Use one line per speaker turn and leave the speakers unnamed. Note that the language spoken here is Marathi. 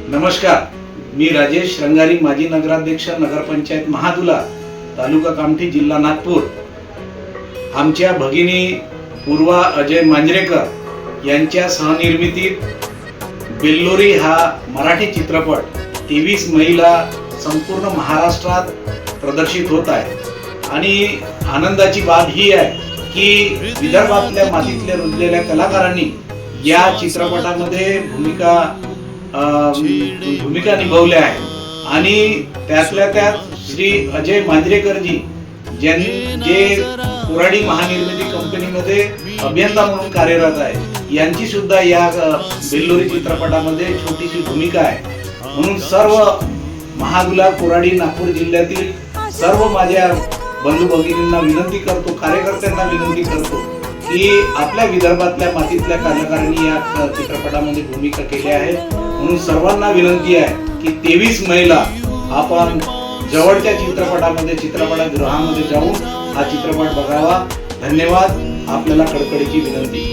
नमस्कार, मी राजेश रंगारी, माजी नगराध्यक्ष, नगरपंचायत महादुला, तालुका कामठी, जिल्हा नागपूर। आमच्या भगिनी पूर्वा अजय मांजरेकर यांच्या सहनिर्मितीत बेल्लोरी हा मराठी चित्रपट 23 मेला संपूर्ण महाराष्ट्रात प्रदर्शित होत आहे। आणि आनंदाची बाब ही आहे की विदर्भातल्या मातीतल्या रुजलेल्या कलाकारांनी या चित्रपटामध्ये भूमिका निभावल्या आहेत। आणि त्यातल्या त्यात श्री अजय मांजरेकरजी जे कोराडी महानिर्मिती कंपनीमध्ये अभियंता म्हणून कार्यरत आहे, यांची सुद्धा या बेल्लोरी चित्रपटामध्ये छोटीशी भूमिका आहे। म्हणून सर्व महादुला, कोराडी, नागपूर जिल्ह्यातील सर्व माझ्या बंधू भगिनींना विनंती करतो, कार्यकर्त्यांना विनंती करतो की आपल्या विदर्भातल्या मातीतल्या कलाकारांनी या चित्रपटामध्ये भूमिका केल्या आहेत। म्हणून सर्वांना विनंती आहे की 23 मेला आपण जवळच्या चित्रपटगृहामध्ये जाऊन हा चित्रपट बघावा। धन्यवाद, आपल्याला कडकडीची विनंती।